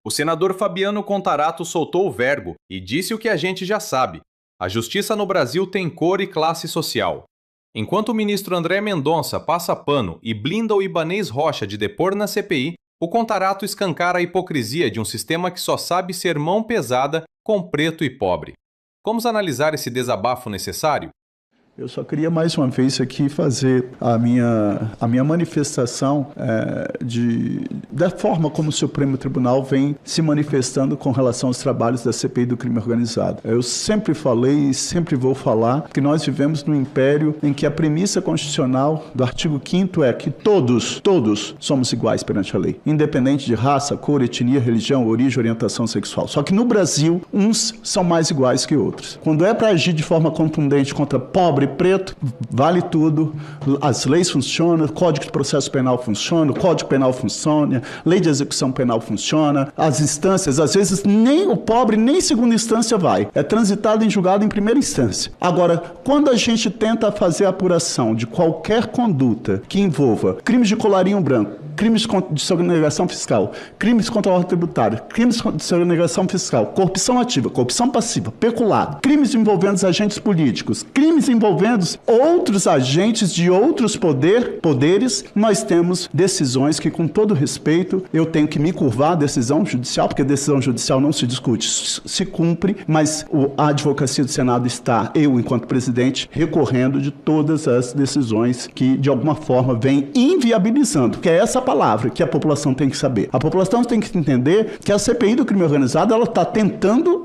O senador Fabiano Contarato soltou o verbo e disse o que a gente já sabe. A justiça no Brasil tem cor e classe social. Enquanto o ministro André Mendonça passa pano e blinda o Ibanez Rocha de depor na CPI, o Contarato escancara a hipocrisia de um sistema que só sabe ser mão pesada com preto e pobre. Vamos analisar esse desabafo necessário? Eu só queria mais uma vez aqui fazer a minha manifestação da forma como o Supremo Tribunal vem se manifestando com relação aos trabalhos da CPI do crime organizado. Eu sempre falei e sempre vou falar que nós vivemos num império em que a premissa constitucional do artigo 5º é que todos somos iguais perante a lei, independente de raça, cor, etnia, religião, origem, orientação sexual. Só que no Brasil, uns são mais iguais que outros. Quando é para agir de forma contundente contra pobre, preto, vale tudo, as leis funcionam, o Código de Processo Penal funciona, o Código Penal funciona, lei de execução penal funciona, as instâncias, às vezes nem o pobre nem segunda instância vai, é transitado em julgado em primeira instância. Agora, quando a gente tenta fazer a apuração de qualquer conduta que envolva crimes de colarinho branco, crimes de sonegação fiscal, crimes contra a ordem tributária, crimes de sonegação fiscal, corrupção ativa, corrupção passiva, peculato, crimes envolvendo agentes políticos, crimes envolvendo outros agentes de outros poderes, nós temos decisões que, com todo respeito, eu tenho que me curvar à decisão judicial, porque a decisão judicial não se discute, se cumpre, mas a advocacia do Senado está, eu, enquanto presidente, recorrendo de todas as decisões que, de alguma forma, vêm inviabilizando, que é essa palavra que a população tem que saber. A população tem que entender que a CPI do crime organizado, ela está tentando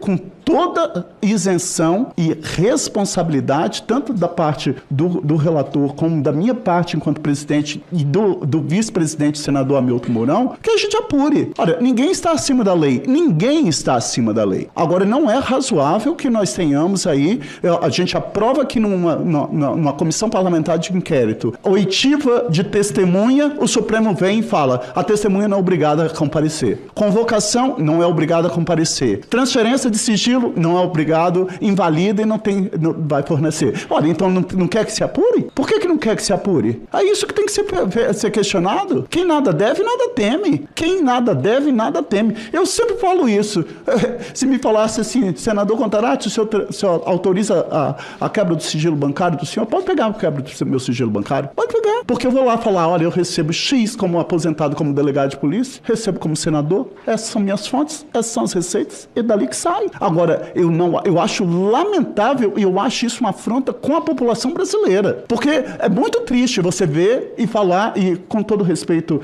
com toda isenção e responsabilidade, tanto da parte do relator como da minha parte enquanto presidente e do vice-presidente senador Hamilton Mourão, que a gente apure. Olha, ninguém está acima da lei. Ninguém está acima da lei. Agora, não é razoável que nós tenhamos aí, a gente aprova que numa comissão parlamentar de inquérito, oitiva de testemunha, o Supremo vem e fala, a testemunha não é obrigada a comparecer. Convocação, não é obrigada a comparecer. Transferência de sigilo, não é obrigado, invalida e não vai fornecer. Olha, então não quer que se apure? Por que não quer que se apure? É isso que tem que ser questionado. Quem nada deve, nada teme. Quem nada deve, nada teme. Eu sempre falo isso. Se me falasse assim, senador Contarato, o senhor autoriza a quebra do sigilo bancário do senhor? Pode pegar a quebra do meu sigilo bancário? Pode pegar. Porque eu vou lá falar, olha, eu recebo X como aposentado como delegado de polícia, recebo como senador, essas são minhas fontes, essas são as receitas, e dali que sai. Agora, eu acho lamentável e eu acho isso uma afronta com a população brasileira. Porque é muito triste você ver e falar, e com todo respeito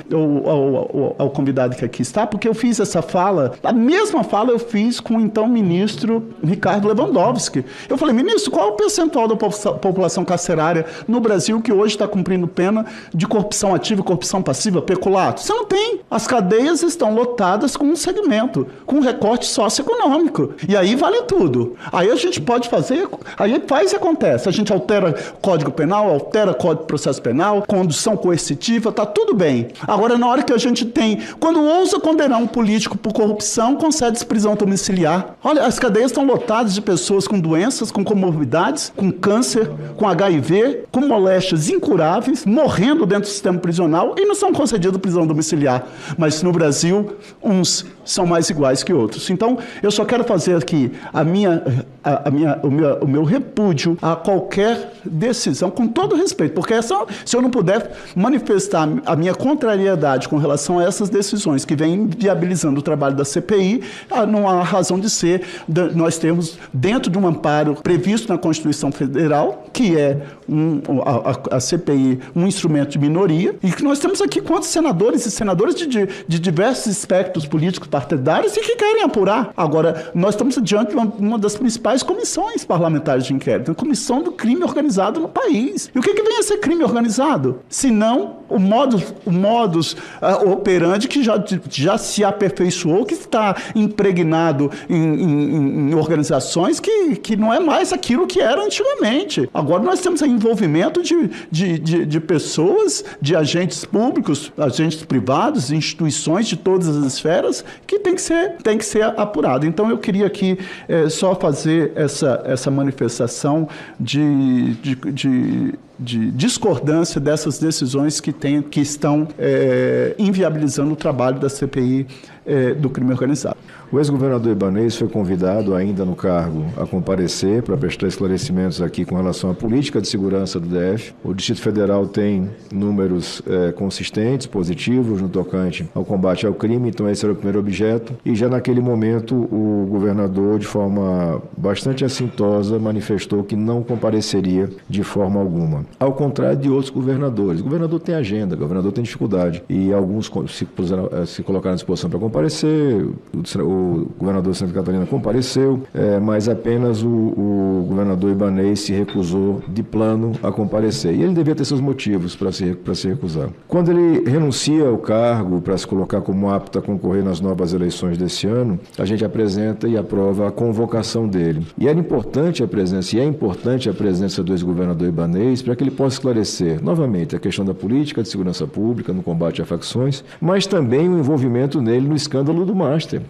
ao convidado que aqui está, porque eu fiz essa fala, a mesma fala eu fiz com o então ministro Ricardo Lewandowski. Eu falei, ministro, qual é o percentual da população carcerária no Brasil que hoje está cumprindo pena de corrupção ativa, corrupção passiva, peculato? Você não tem. As cadeias estão lotadas com um segmento, com um recorte socioeconômico. E aí vale tudo. Aí a gente pode fazer, aí faz e acontece. A gente altera Código Penal, altera Código de Processo Penal, condução coercitiva, tá tudo bem. Agora, na hora que a gente tem, quando ousa condenar um político por corrupção, concede prisão domiciliar. Olha, as cadeias estão lotadas de pessoas com doenças, com comorbidades, com câncer, com HIV, com moléstias incuráveis, morrendo dentro do sistema prisional e não são concedidas prisão domiciliar. Mas no Brasil, uns são mais iguais que outros. Então, eu só quero fazer aqui o meu repúdio a qualquer decisão, com todo respeito, porque se eu não puder manifestar a minha contrariedade com relação a essas decisões que vêm viabilizando o trabalho da CPI, não há razão de ser. Nós temos, dentro de um amparo previsto na Constituição Federal, que é a CPI, um instrumento de minoria, e que nós temos aqui quantos senadores e senadoras de diversos espectros políticos partidários e que querem apurar. Agora, nós estamos diante de uma das principais comissões parlamentares de inquérito, a Comissão do Crime Organizado no país. E o que vem a ser crime organizado? Se não o modus operandi que já se aperfeiçoou, que está impregnado em organizações que não é mais aquilo que era antigamente. Agora nós temos envolvimento de pessoas, de agentes públicos, agentes privados, instituições de todas as esferas, que tem que ser apurado. Então eu queria aqui só fazer essa manifestação de discordância dessas decisões que estão inviabilizando o trabalho da CPI do crime organizado. O ex-governador Ibanez foi convidado, ainda no cargo, a comparecer para prestar esclarecimentos aqui com relação à política de segurança do DF. O Distrito Federal tem números consistentes, positivos, no tocante ao combate ao crime, então esse era o primeiro objeto. E já naquele momento, o governador, de forma bastante assintosa, manifestou que não compareceria de forma alguma. Ao contrário de outros governadores. O governador tem agenda, o governador tem dificuldade. E alguns se colocaram à disposição para comparecer, o governador de Santa Catarina compareceu, mas apenas o governador Ibanez se recusou de plano a comparecer. E ele devia ter seus motivos para se recusar. Quando ele renuncia ao cargo para se colocar como apto a concorrer nas novas eleições desse ano, a gente apresenta e aprova a convocação dele. E era importante a presença, e é importante a presença do ex-governador Ibanez para que ele possa esclarecer, novamente, a questão da política de segurança pública no combate a facções, mas também o envolvimento nele no escândalo do Master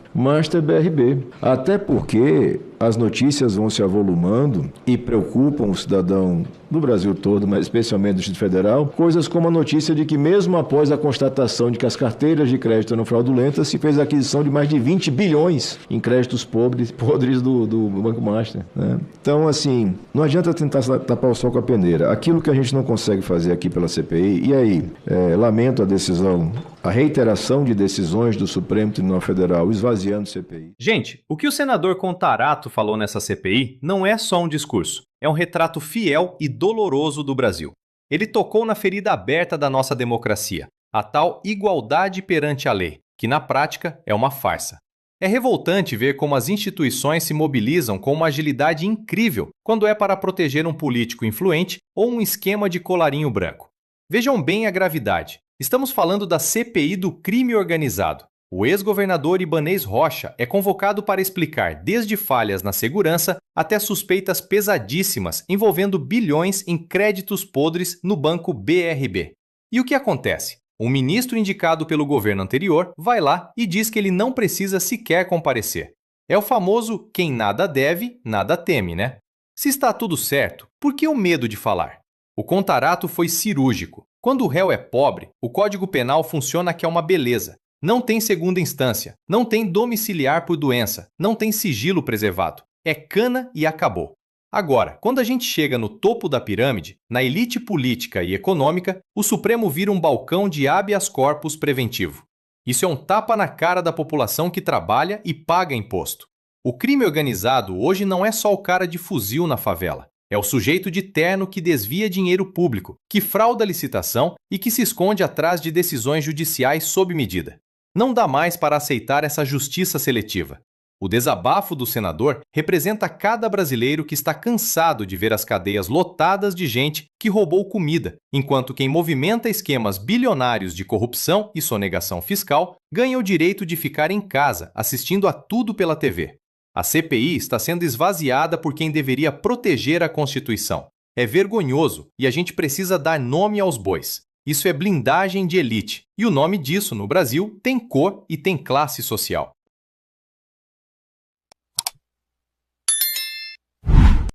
BRB. Até porque as notícias vão se avolumando e preocupam o cidadão do Brasil todo, mas especialmente do Distrito Federal, coisas como a notícia de que mesmo após a constatação de que as carteiras de crédito eram fraudulentas, se fez a aquisição de mais de 20 bilhões em créditos podres do Banco Master, né? Então, assim, não adianta tentar tapar o sol com a peneira. Aquilo que a gente não consegue fazer aqui pela CPI, e aí, lamento a decisão, a reiteração de decisões do Supremo Tribunal Federal esvaziando o CPI. Gente, o que o senador Contarato falou nessa CPI não é só um discurso, é um retrato fiel e doloroso do Brasil. Ele tocou na ferida aberta da nossa democracia, a tal igualdade perante a lei, que na prática é uma farsa. É revoltante ver como as instituições se mobilizam com uma agilidade incrível quando é para proteger um político influente ou um esquema de colarinho branco. Vejam bem a gravidade. Estamos falando da CPI do crime organizado. O ex-governador Ibanez Rocha é convocado para explicar desde falhas na segurança até suspeitas pesadíssimas envolvendo bilhões em créditos podres no banco BRB. E o que acontece? Um ministro indicado pelo governo anterior vai lá e diz que ele não precisa sequer comparecer. É o famoso quem nada deve, nada teme, né? Se está tudo certo, por que o medo de falar? O Contarato foi cirúrgico. Quando o réu é pobre, o Código Penal funciona que é uma beleza. Não tem segunda instância, não tem domiciliar por doença, não tem sigilo preservado. É cana e acabou. Agora, quando a gente chega no topo da pirâmide, na elite política e econômica, o Supremo vira um balcão de habeas corpus preventivo. Isso é um tapa na cara da população que trabalha e paga imposto. O crime organizado hoje não é só o cara de fuzil na favela. É o sujeito de terno que desvia dinheiro público, que frauda a licitação e que se esconde atrás de decisões judiciais sob medida. Não dá mais para aceitar essa justiça seletiva. O desabafo do senador representa cada brasileiro que está cansado de ver as cadeias lotadas de gente que roubou comida, enquanto quem movimenta esquemas bilionários de corrupção e sonegação fiscal ganha o direito de ficar em casa assistindo a tudo pela TV. A CPI está sendo esvaziada por quem deveria proteger a Constituição. É vergonhoso e a gente precisa dar nome aos bois. Isso é blindagem de elite, e o nome disso no Brasil tem cor e tem classe social.